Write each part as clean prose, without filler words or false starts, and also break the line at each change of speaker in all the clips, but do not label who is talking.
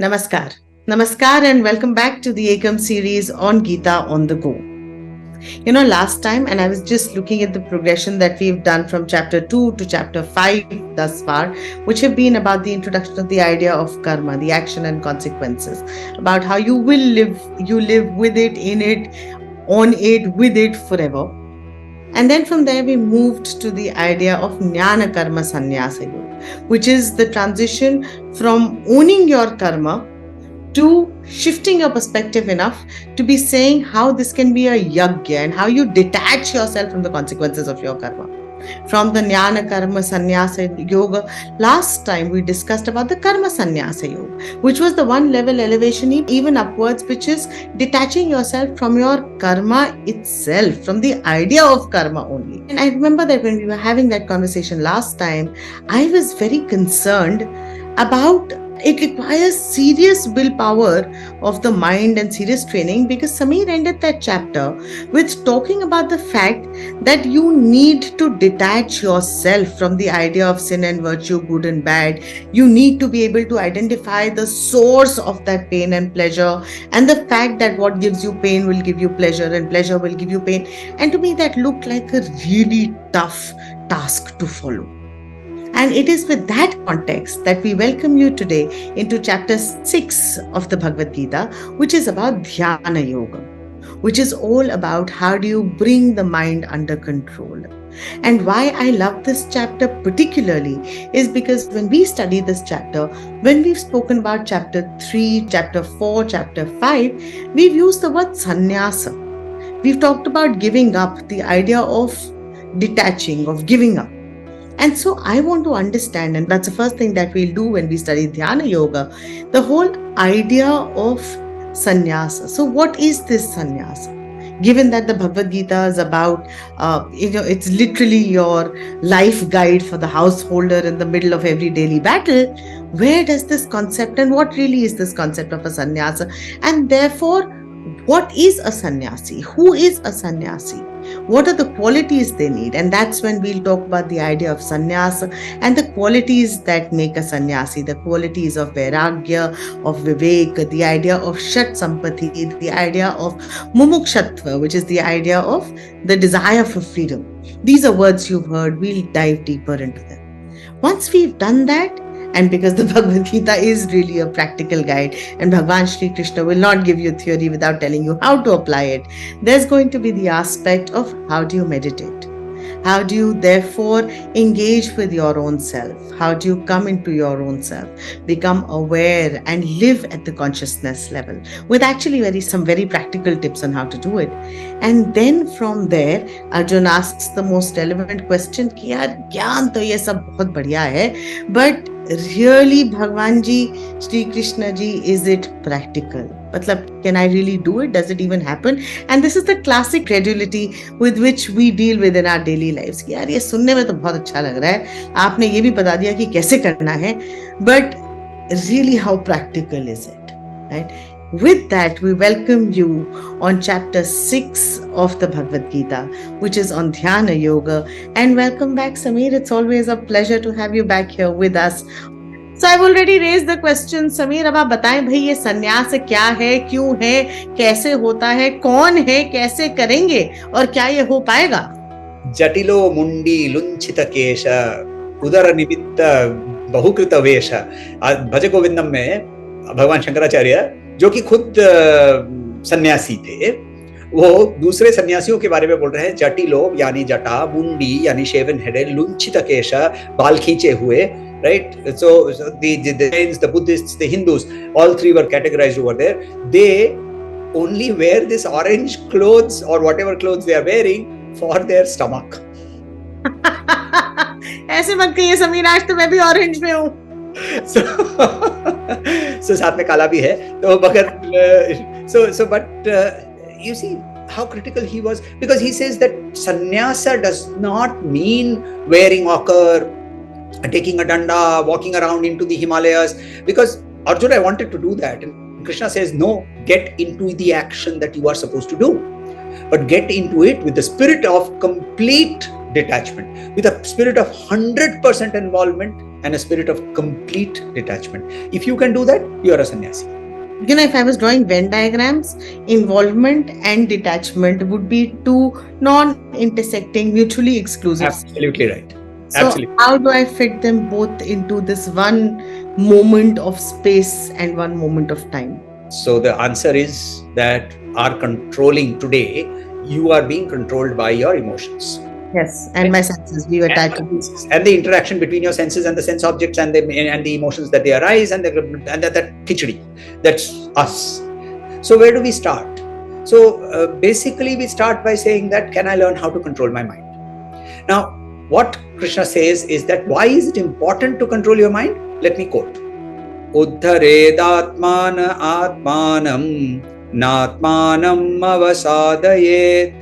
Namaskar. Namaskar and welcome back to the Eikam series on Gita on the go. Last time, and I was just looking at the progression that we've done from chapter 2 to chapter 5 thus far, which have been about the introduction of the idea of karma, the action and consequences, about how you live with it, in it, on it, with it forever. And then from there, we moved to the idea of Jnana Karma Sannyasa Yoga, which is the transition from owning your karma to shifting your perspective enough to be saying how this can be a yajna and how you detach yourself from the consequences of your karma. From the Jnana Karma Sannyasa Yoga, last time we discussed about the Karma Sannyasa Yoga, which was the one level elevation even upwards, which is detaching yourself from your karma itself, from the idea of karma only. And I remember that when we were having that conversation last time, I was very concerned about it requires serious willpower of the mind and serious training, because Samir ended that chapter with talking about the fact that you need to detach yourself from the idea of sin and virtue, good and bad. You need to be able to identify the source of that pain and pleasure, and the fact that what gives you pain will give you pleasure and pleasure will give you pain. And to me, that looked like a really tough task to follow. And it is with that context that we welcome you today into chapter 6 of the Bhagavad Gita, which is about Dhyana Yoga, which is all about how do you bring the mind under control. And why I love this chapter particularly is because when we study this chapter, when we've spoken about chapter 3, chapter 4, chapter 5, we've used the word sannyasa. We've talked about giving up, the idea of detaching, of giving up. And so I want to understand, and that's the first thing that we'll do when we study Dhyana Yoga, the whole idea of sannyasa. So what is this sannyasa? Given that the Bhagavad Gita is about, it's literally your life guide for the householder in the middle of every daily battle, where does this concept and what really is this concept of a sannyasa? And therefore, what is a sannyasi? Who is a sannyasi? What are the qualities they need? And that's when we'll talk about the idea of sannyasa and the qualities that make a sannyasi, the qualities of vairagya, of vivek, the idea of shat sampati, the idea of mumukshatva, which is the idea of the desire for freedom. These are words you've heard. We'll dive deeper into them. Once we've done that, and because the Bhagavad Gita is really a practical guide, and Bhagavan Sri Krishna will not give you theory without telling you how to apply it, there's going to be the aspect of how do you meditate? How do you therefore engage with your own self? How do you come into your own self, become aware and live at the consciousness level, with actually some very practical tips on how to do it. And then from there, Arjun asks the most relevant question कि यार ज्ञान तो ये सब बहुत बढ़िया है, but really Bhagwan ji, Sri Krishna ji, is it practical? Matlab, can I really do it? Does it even happen? And this is the classic credulity with which we deal with in our daily lives. कि यार ये सुनने में तो बहुत अच्छा लग रहा है, आपने ये भी बता दिया कि कैसे करना है, but really how practical is it? Right? With that, we welcome you on chapter 6 of the Bhagavad Gita, which is on Dhyana Yoga. And welcome back, Samir. It's always a pleasure to have you back here with us. So I've already raised the question, Samir, अब आप बताएं भाई ये संन्यास क्या है, क्यों है, कैसे होता है, कौन है, कैसे करेंगे और क्या ये हो पाएगा?
जटिलो मुंडी लुंछित केश उदर निमित्त बहुकृत वेश। भज गोविंदम में भगवान शंकराचार्य, जो कि खुद सन्यासी थे, वो दूसरे सन्यासियों के बारे में बोल रहे हैं। जटिलो यानी जटा, मुंडी यानी शेवन हेडेड, लुंछित केश बाल खींचे हुए, right? So the Jains, the Buddhists, the Hindus, all three were categorized over there. They only wear this orange clothes or whatever clothes they are wearing for their stomach.
ऐसे मत कहिए समीर, आज तो मैं भी ऑरेंज में हूँ।
So साथ में काला भी है, तो मगर but you see how critical he was, because he says that sannyasa does not mean wearing ochre, taking a danda, walking around into the Himalayas, because Arjuna wanted to do that, and Krishna says no, get into the action that you are supposed to do, but get into it with the spirit of complete detachment, with a spirit of 100% involvement and a spirit of complete detachment. If you can do that, you are a sannyasi.
If I was drawing Venn diagrams, involvement and detachment would be two non-intersecting, mutually exclusive.
Absolutely right.
So
Absolutely.
how do I fit them both into this one moment of space and one moment of time?
So the answer is that our controlling today, you are being controlled by your emotions.
Yes, and my senses, we attach to
these. And the interaction between your senses and the sense objects and the emotions that they arise and that khichdi, that's us. So where do we start? So basically we start by saying that, can I learn how to control my mind? Now, what Krishna says is that, why is it important to control your mind? Let me quote. Uddharedatmana atmanam natmanam avasadayet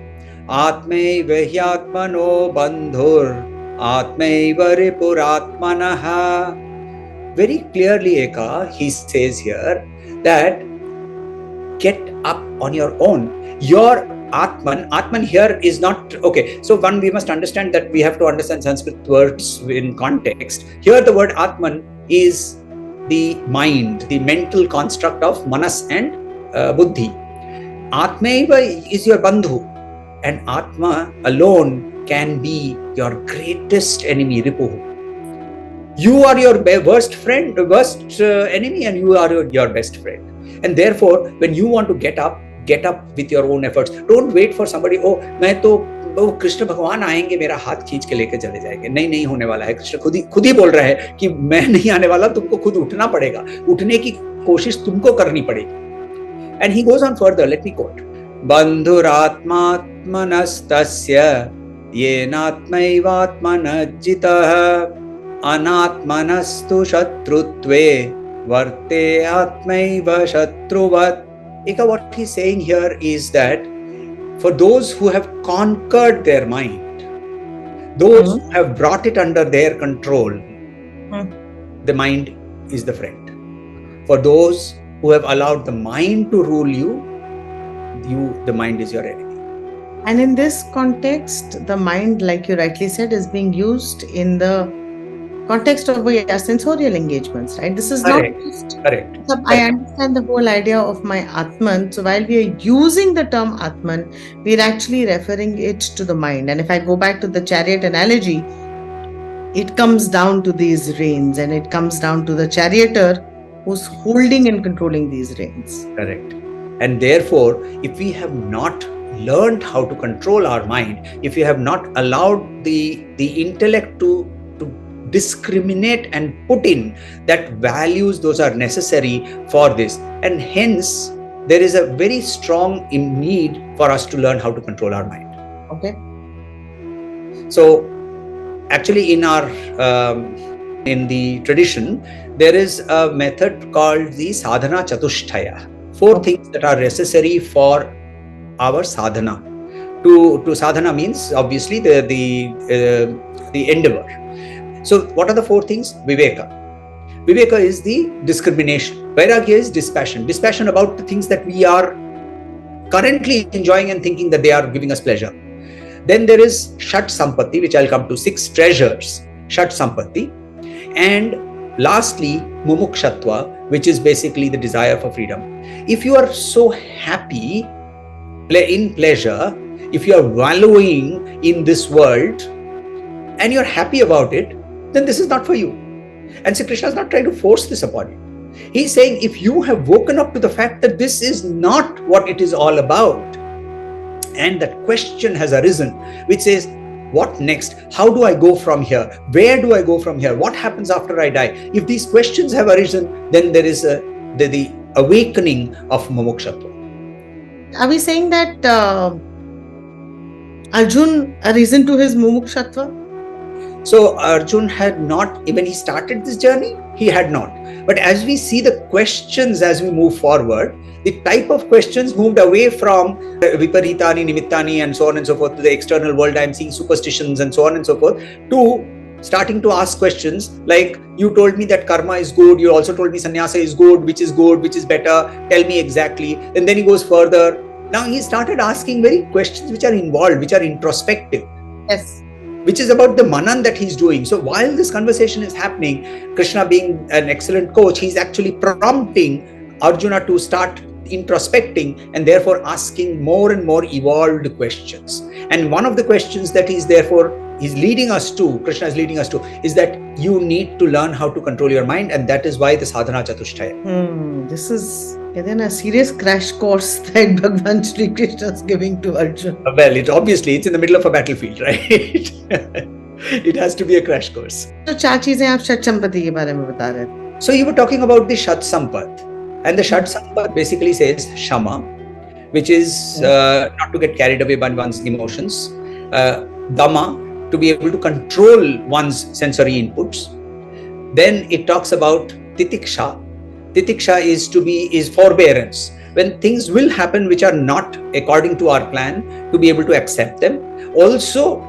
atmaiva hyatmano bandhur atmaiva ripuratmanaha. Very clearly, Eika, he says here that get up on your own. Your Atman here is not, okay, so one, we must understand that we have to understand Sanskrit words in context. Here the word Atman is the mind, the mental construct of Manas and Buddhi. Atmaiva is your bandhu, and Atma alone can be your greatest enemy, Ripuhu. You are your worst enemy, and you are your best friend. And therefore, when you want to get up with your own efforts. Don't wait for somebody, मैं तो कृष्ण भगवान आएंगे मेरा हाथ खींच के लेके चले जाएंगे. नहीं होने वाला है. कृष्ण खुद ही बोल रहा है कि मैं नहीं आने वाला, तुमको खुद उठना पड़ेगा. उठने की कोशिश तुमको करनी पड़ेगी. And he goes on further. Let me quote. बन्धुरात्मात्मनस्तस्य येनात्मैवात्मनज्जितः अनात्मनस्तु शत्रुत्वे वर्ते आत्मैव शत्रुवत्. Eika, what he's saying here is that for those who have conquered their mind, those who have brought it under their control, the mind is the friend. For those who have allowed the mind to rule you, the mind is your enemy.
And in this context, the mind, like you rightly said, is being used in the context of sensorial engagements, right? This is
correct.
Not just
correct.
I understand the whole idea of my Atman. So while we are using the term Atman, we're actually referring it to the mind. And if I go back to the chariot analogy, it comes down to these reins, and it comes down to the charioteer who's holding and controlling these reins.
Correct. And therefore, if we have not learned how to control our mind, if we have not allowed the intellect to discriminate and put in that values, those are necessary for this, and hence there is a very strong need for us to learn how to control our mind.
Okay.
So actually in our in the tradition, there is a method called the sadhana chatushtaya. 4 things that are necessary for our sadhana. To sadhana means obviously the endeavor. So what are the 4 things? Viveka. Viveka is the discrimination. Vairagya is dispassion. Dispassion about the things that we are currently enjoying and thinking that they are giving us pleasure. Then there is Shat Sampatti, which I'll come to, 6 treasures. Shat Sampatti. And lastly, Mumukshatva, which is basically the desire for freedom. If you are so happy in pleasure, if you are wallowing in this world and you're happy about it, then this is not for you. And Sri Krishna is not trying to force this upon you. He's saying, if you have woken up to the fact that this is not what it is all about, and that question has arisen, which says, what next? How do I go from here? Where do I go from here? What happens after I die? If these questions have arisen, then there is the awakening of Mumukshatva.
Are we saying that Arjun arisen to his Mumukshatva?
So Arjun had not, when he started this journey, he had not. But as we see the questions as we move forward, the type of questions moved away from Viparitani, Nimittani and so on and so forth to the external world. I'm seeing superstitions and so on and so forth, to starting to ask questions like, you told me that karma is good, you also told me sannyasa is good, which is better, tell me exactly. And then he goes further. Now he started asking very questions which are involved, which are introspective.
Yes.
which is about the manan that he's doing. So while this conversation is happening, Krishna being an excellent coach, he's actually prompting Arjuna to start introspecting and therefore asking more and more evolved questions. And one of the questions that he's leading us to, Krishna is leading us to, is that you need to learn how to control your mind, and that is why the sadhana chatushtaya.
This is again a serious crash course that Bhagwan Sri Krishna is giving to Arjuna.
Well, it's in the middle of a battlefield, right? It has to be a crash course.
So, चार चीजें आप षट संपत्ति के बारे में बता रहे थे.
So you were talking about the Shat Sampat, and the Shat Sampat basically says Shama, which is not to get carried away by one's emotions, Dama, to be able to control one's sensory inputs. Then it talks about Titiksha. Titiksha is forbearance. When things will happen which are not according to our plan, to be able to accept them. Also,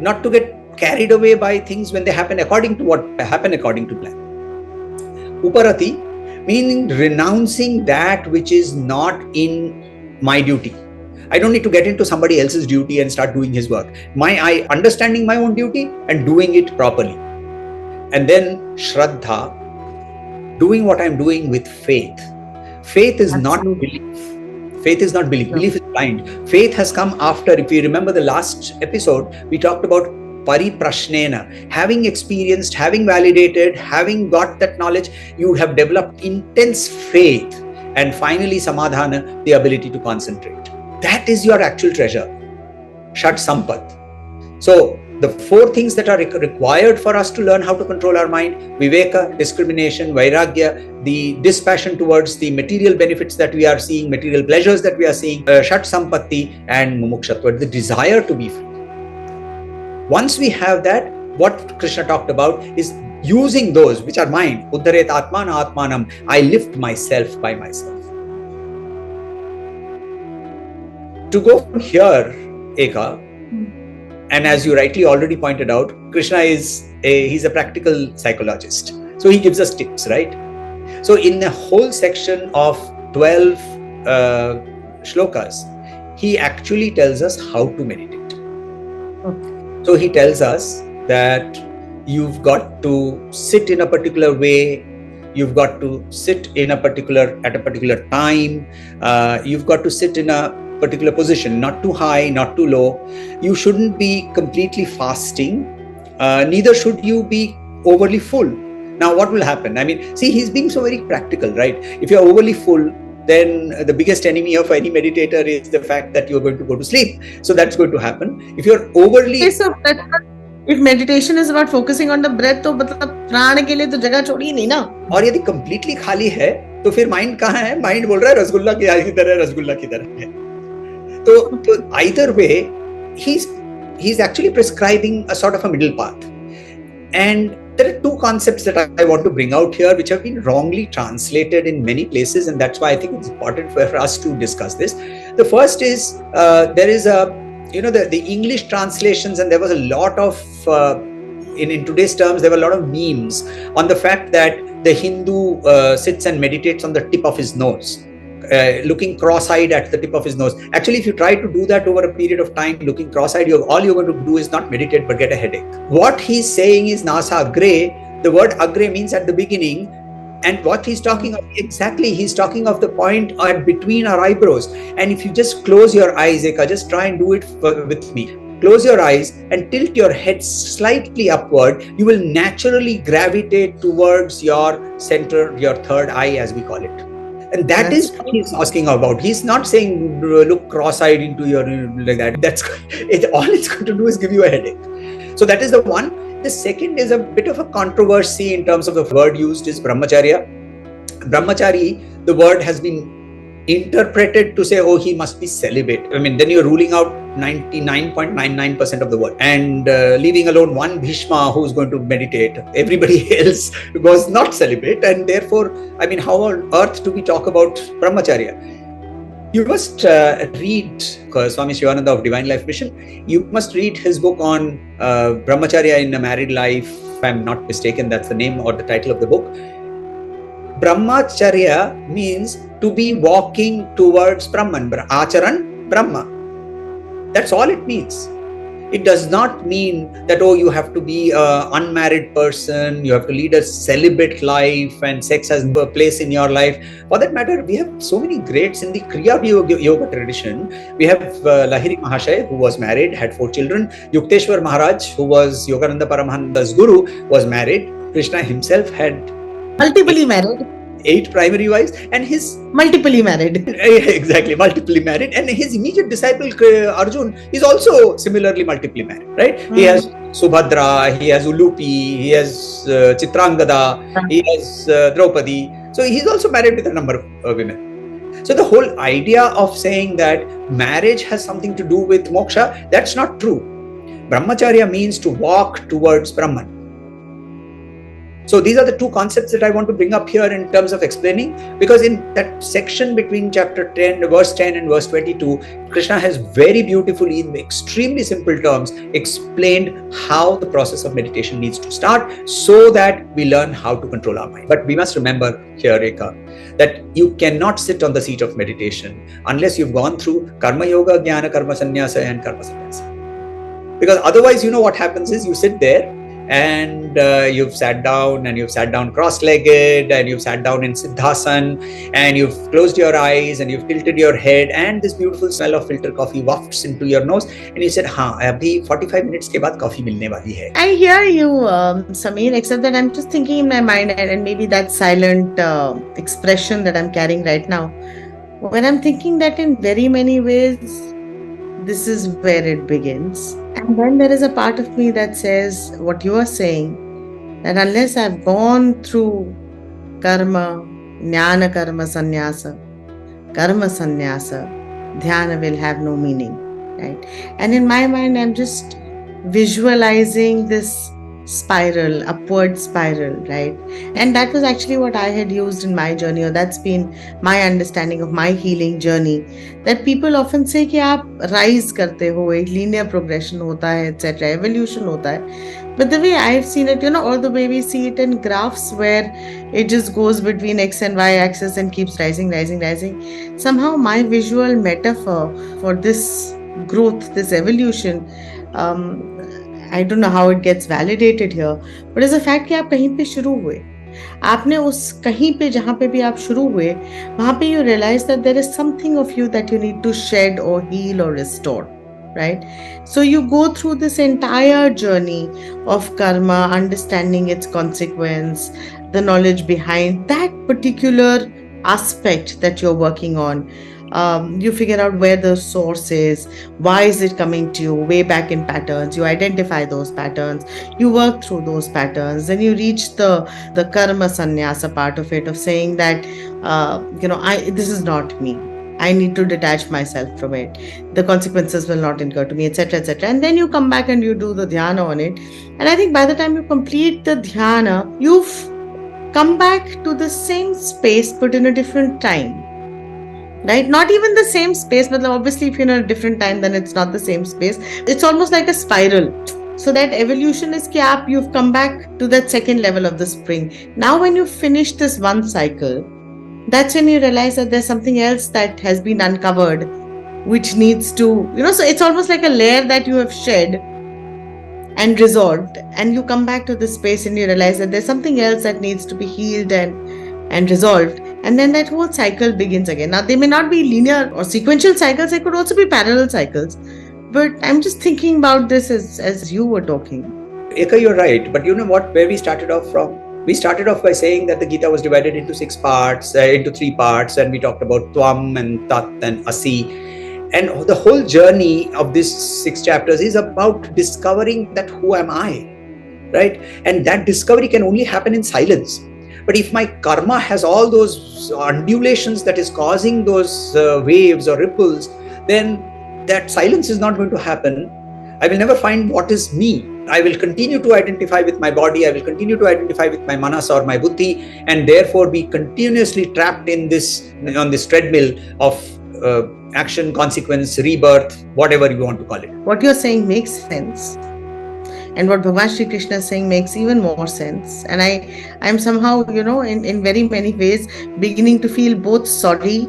not to get carried away by things when they happen according to plan. Uparati, meaning renouncing that which is not in my duty. I don't need to get into somebody else's duty and start doing his work. I understanding my own duty and doing it properly. And then Shraddha, doing what I'm doing with faith. Faith is not belief. Faith is not belief. Belief is blind. Faith has come after. If you remember the last episode, we talked about pariprashnena. Having experienced, having validated, having got that knowledge, you have developed intense faith. And finally, samadhana, the ability to concentrate. That is your actual treasure. Shat Sampat. So, the four things that are required for us to learn how to control our mind: Viveka, discrimination; Vairagya, the dispassion towards the material benefits that we are seeing, material pleasures that we are seeing; Shat Sampatti; and Mumukshatva, the desire to be free. Once we have that, what Krishna talked about is using those which are mine. Uddharet Atmana Atmanam. I lift myself by myself. To go from here, Eika, and as you rightly already pointed out, Krishna he's a practical psychologist. So he gives us tips, right? So in a whole section of 12 shlokas, he actually tells us how to meditate. Okay. So he tells us that you've got to sit in a particular way, you've got to sit at a particular time, you've got to sit in a particular position, not too high, not too low. You shouldn't be completely fasting, neither should you be overly full. Now what will happen? I mean, see, he's being so very practical, right? If you're overly full, then the biggest enemy of any meditator is the fact that you're going to go to sleep. So that's going to happen. If you're overly...
If meditation is about focusing on the breath, तो मतलब प्राण के लिए तो जगह छोड़ी नहीं ना.
और यदि completely खाली है, तो फिर mind कहाँ है? Mind बोल रहा है रसगुल्ला की तरह है. So either way, he's actually prescribing a sort of a middle path. And there are two concepts that I want to bring out here, which have been wrongly translated in many places, and that's why I think it's important for us to discuss this. The first is there is the English translations, and there was a lot of in today's terms, there were a lot of memes on the fact that the Hindu sits and meditates on the tip of his nose. Looking cross-eyed at the tip of his nose. Actually, if you try to do that over a period of time, looking cross-eyed, all you're going to do is not meditate but get a headache. What he's saying is nasa agre. The word agre means at the beginning, and what he's talking of exactly, he's talking of the point between our eyebrows. And if you just close your eyes, Eika, just try and do it with me. Close your eyes and tilt your head slightly upward. You will naturally gravitate towards your center, your third eye, as we call it. And that's what he's asking about. He's not saying look cross-eyed into your like that. All it's going to do is give you a headache. So that is the one. The second is a bit of a controversy in terms of the word used is brahmacharya. Brahmachari, the word has been interpreted to say, oh, he must be celibate. I mean, then you're ruling out 99.99% of the word and leaving alone one Bhishma who's going to meditate. Everybody else was not celibate, and therefore, I mean, how on earth do we talk about brahmacharya? You must read Swami Shivananda of Divine Life Mission. You must read his book on brahmacharya in a married life. If I'm not mistaken, that's the name or the title of the book. Brahmacharya means to be walking towards Brahman. Acharan, Brahma. That's all it means. It does not mean that, oh, you have to be an unmarried person, you have to lead a celibate life, and sex has no place in your life. For that matter, we have so many greats in the Kriya Yoga tradition. We have Lahiri Mahashay, who was married, had 4 children. Yukteswar Maharaj, who was Yogananda Paramahansa's guru, was married. Krishna himself had
multiply married.
8 primary wives, and his
multiply married.
Exactly, multiply married, and his immediate disciple Arjun is also similarly multiply married, right? He has Subhadra, he has Ulupi, he has Chitrangada, he has Draupadi. So he's also married with a number of women. So the whole idea of saying that marriage has something to do with moksha, that's not true. Brahmacharya means to walk towards Brahman. So these are the 2 concepts that I want to bring up here in terms of explaining, because in that section between chapter 10, verse 10 and verse 22, Krishna has very beautifully, in extremely simple terms, explained how the process of meditation needs to start so that we learn how to control our mind. But we must remember here, Eika, that you cannot sit on the seat of meditation unless you've gone through Karma Yoga, Jnana Karma Sannyasa and Karma Sannyasa. Because otherwise, you know what happens is you sit there and you've sat down cross-legged, and you've sat down in Siddhasan, and you've closed your eyes and you've tilted your head, and this beautiful smell of filter coffee wafts into your nose, and you said, हाँ, अभी 45 minutes के बाद coffee मिलने वाली है.
I hear you, Samir, except that I'm just thinking in my mind, and maybe that silent expression that I'm carrying right now, when I'm thinking that in very many ways, this is where it begins. And then there is a part of me that says what you are saying, that unless I've gone through karma, jnana karma sannyasa, dhyana will have no meaning, right? And in my mind, I'm just visualizing this spiral, upward spiral, right? And that was actually what I had used in my journey, or that's been my understanding of my healing journey, that people often say कि आप rise करते हो, एक linear progression होता है, etc., evolution होता है. But the way I've seen it, or the way we see it in graphs where it just goes between X and Y axis and keeps rising. Somehow my visual metaphor for this growth, this evolution, I don't know how it gets validated here, but it's a fact कि आप कहीं पे शुरू हुए, आपने उस कहीं पे जहाँ पे भी आप शुरू हुए, वहाँ पे you realize that there is something of you that you need to shed or heal or restore, right? So you go through this entire journey of karma, understanding its consequence, the knowledge behind that particular aspect that you're working on. You figure out where the source is, why is it coming to you, way back in patterns, you identify those patterns, you work through those patterns, then you reach the karma sannyasa part of it, of saying that, this is not me. I need to detach myself from it. The consequences will not incur to me, etc., etc. And then you come back and you do the dhyana on it. And I think by the time you complete the dhyana, you've come back to the same space, but in a different time. Right? Not even the same space, but obviously if you're in a different time, then it's not the same space. It's almost like a spiral. So that evolution is that you've come back to that second level of the spring. Now when you finish this one cycle, that's when you realize that there's something else that has been uncovered, which needs to, so it's almost like a layer that you have shed and resolved, and you come back to this space and you realize that there's something else that needs to be healed and resolved. And then that whole cycle begins again. Now, they may not be linear or sequential cycles. They could also be parallel cycles. But I'm just thinking about this as you were talking.
Eika, you're right. But you know what? Where we started off from? We started off by saying that the Gita was divided into 3 parts, and we talked about Tvam and Tat and Asi. And the whole journey of these 6 chapters is about discovering that who am I, right? And that discovery can only happen in silence. But if my karma has all those undulations that is causing those waves or ripples, then that silence is not going to happen. I will never find what is me. I will continue to identify with my body. I will continue to identify with my manas or my buddhi, and therefore be continuously trapped on this treadmill of action, consequence, rebirth, whatever you want to call it.
What you're saying makes sense. And what Bhagavan Sri Krishna is saying makes even more sense. And I'm somehow, in very many ways, beginning to feel both sorry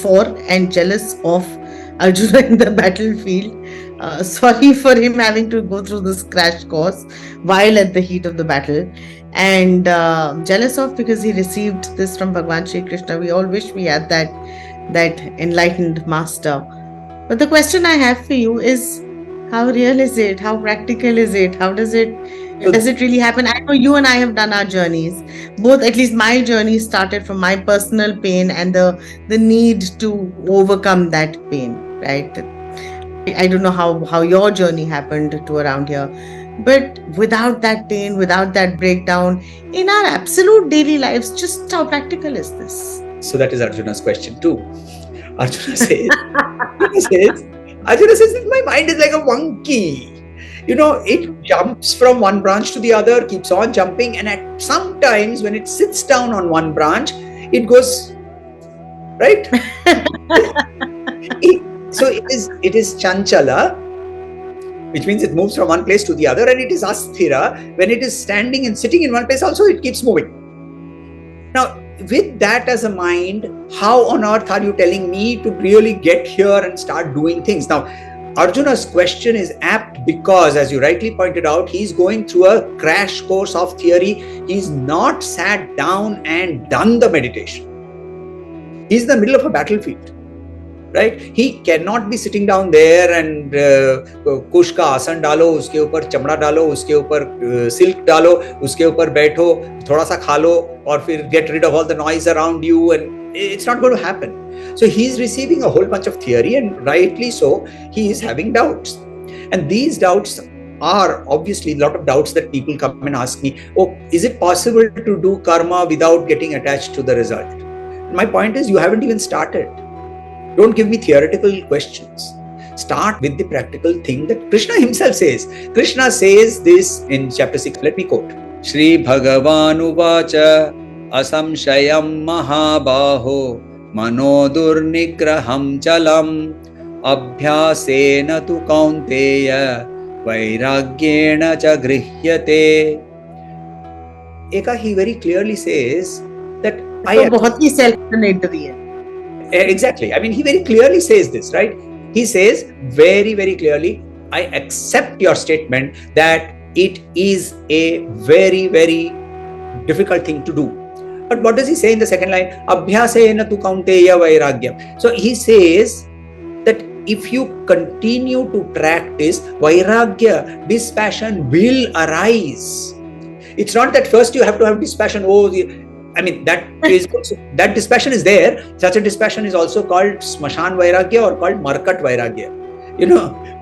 for and jealous of Arjuna in the battlefield. Sorry for him having to go through this crash course while at the heat of the battle, and jealous of because he received this from Bhagwan Sri Krishna. We all wish we had that enlightened master. But the question I have for you is, how real is it? How practical is it? How does it really happen? I know you and I have done our journeys. Both, at least my journey started from my personal pain and the need to overcome that pain, right? I don't know how your journey happened to around here. But without that pain, without that breakdown, in our absolute daily lives, just how practical is this?
So that is Arjuna's question too. Arjuna says, Arjuna says that my mind is like a monkey. It jumps from one branch to the other, keeps on jumping, and at sometimes when it sits down on one branch, it goes, right? So it is chanchala, which means it moves from one place to the other, and it is asthira. When it is standing and sitting in one place also, it keeps moving. Now, with that as a mind, how on earth are you telling me to really get here and start doing things? Now, Arjuna's question is apt because, as you rightly pointed out, he's going through a crash course of theory. He's not sat down and done the meditation. He's in the middle of a battlefield. Right? He cannot be sitting down there and कुश का आसन डालो, उसके ऊपर चमड़ा डालो, उसके ऊपर silk डालो, उसके ऊपर बैठो, थोड़ा सा खा लो और फिर get rid of all the noise around you, and it's not going to happen. So he's receiving a whole bunch of theory, and rightly so, he is having doubts. And these doubts are obviously a lot of doubts that people come and ask me, oh, is it possible to do karma without getting attached to the result? My point is, you haven't even started. Don't give me theoretical questions. Start with the practical thing that Krishna himself says. Krishna says this in chapter 6. Let me quote. Shri Bhagavan Uvacha Asamshayam Mahabaho Manodur Nigraham Chalam Abhyasena tu Kaunteya Vairagyena cha Grihyate. Eika, he very clearly says that
बहुत ही self-explanatory है.
Exactly. I mean, he very clearly says this, right? He says very, very clearly, I accept your statement that it is a very, very difficult thing to do. But what does he say in the second line? Abhyasena tu kaunteya vairagyam. So he says that if you continue to practice, vairagya, dispassion will arise. It's not that first you have to have dispassion. That dispassion is there. Such a dispassion is also called Smashan Vairagya or called Markat Vairagya.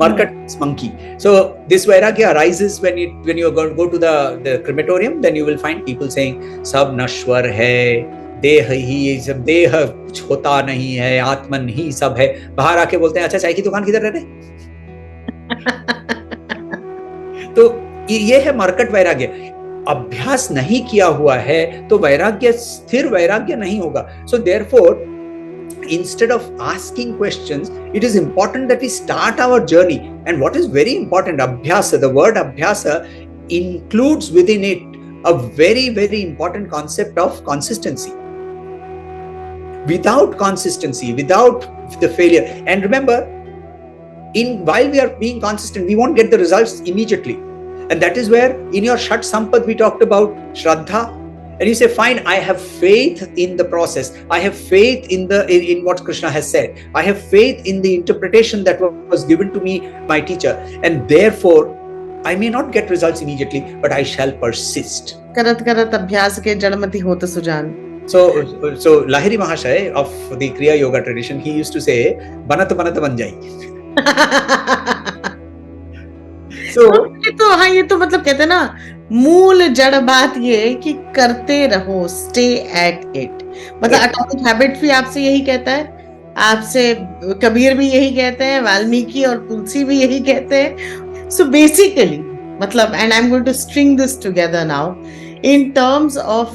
Markat is monkey. So this Vairagya arises when you go to the crematorium, then you will find people saying, Sab Nashwar hai, देह ही सब, देह कुछ होता नहीं है, आत्मन ही सब है. बाहर आके बोलते हैं, अच्छा चाय की दुकान किधर रहते? तो ये है मार्केट वैराग्य. अभ्यास नहीं किया हुआ है तो वैराग्य, स्थिर वैराग्य नहीं होगा. So therefore, instead of asking questions, it is important that we start our journey. And what is very important, Abhyasa, the word Abhyasa includes within it a very, very important concept of consistency. Without consistency, without the failure, and remember, while we are being consistent, we won't get the results immediately. And that is where in your Shat Sampad we talked about Shraddha, and you say, fine, I have faith in the process. I have faith in what Krishna has said. I have faith in the interpretation that was given to me by teacher. And therefore, I may not get results immediately, but I shall persist.
Karat karat abhyas ke jadmati hota sujan.
So Lahiri Mahashaya of the Kriya Yoga tradition, he used to say, Banat banat ban jai.
ये तो मतलब कहते हैं ना, मूल जड़ बात ये है कि करते रहो, स्टे एट इट. मतलब एटॉमिक हैबिट भी आपसे यही कहता है, आपसे कबीर भी यही कहते हैं, वाल्मीकि और तुलसी भी यही कहते हैं. सो बेसिकली मतलब, and I am going to string this together now in terms of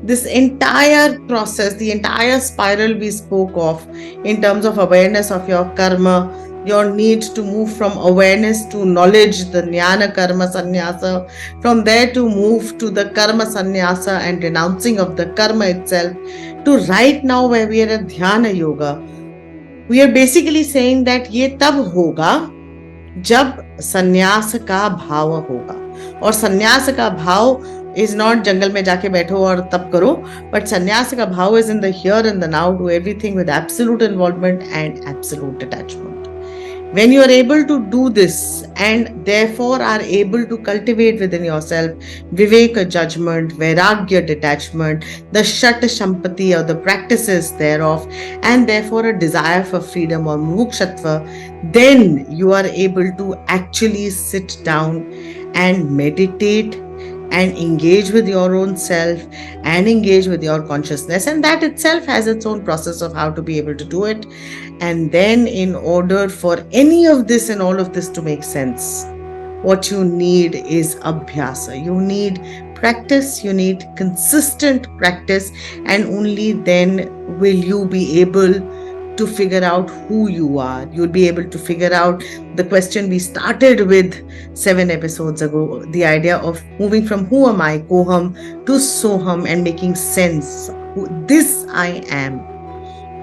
this entire process, the entire spiral we spoke of, in terms of awareness of your karma, your need to move from awareness to knowledge, the jnana karma sannyasa, from there to move to the karma sannyasa and renouncing of the karma itself, to right now where we are at Dhyana Yoga. We are basically saying that ye tab hoga जब संन्यास का भाव होगा, और संन्यास का भाव is not जंगल में जाके बैठो और तब करो, बट संन्यास का भाव is in the here and the now, do everything with absolute involvement and absolute detachment. When you are able to do this and therefore are able to cultivate within yourself viveka, judgment, vairagya, detachment, the shat shampati or the practices thereof, and therefore a desire for freedom or mukshatva, then you are able to actually sit down and meditate and engage with your own self and engage with your consciousness, and that itself has its own process of how to be able to do it. And then, in order for any of this and all of this to make sense, what you need is abhyasa. You need practice, you need consistent practice, and only then will you be able to figure out who you are. You'll be able to figure out the question we started with 7 episodes ago, the idea of moving from who am I, koham, to soham, and making sense. This I am.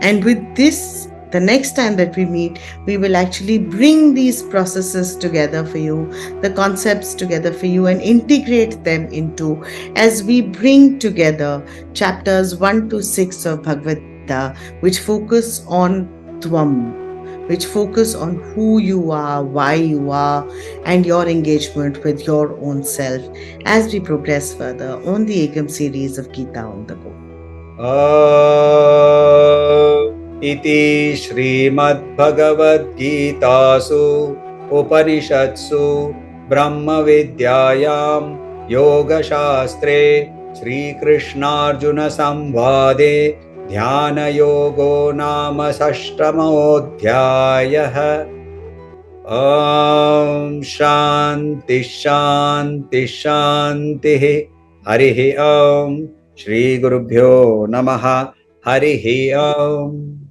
And with this, the next time that we meet, we will actually bring these processes together for you, the concepts together for you, and integrate them into, as we bring together chapters 1 to 6 of Bhagavad Gita, which focus on Tvam, which focus on who you are, why you are, and your engagement with your own self as we progress further on the Eikam series of Gita on the Go.
इति श्रीमद्भगवद्गीतासु उपनिषत्सु ब्रह्मविद्यायां योगशास्त्रे श्रीकृष्णार्जुनसंवादे ध्यानयोगो नाम षष्ठमोऽध्यायः. ॐ शान्ति शान्ति शान्तिः. हरिः ॐ. श्री गुरुभ्यो नमः. हरिः ॐ.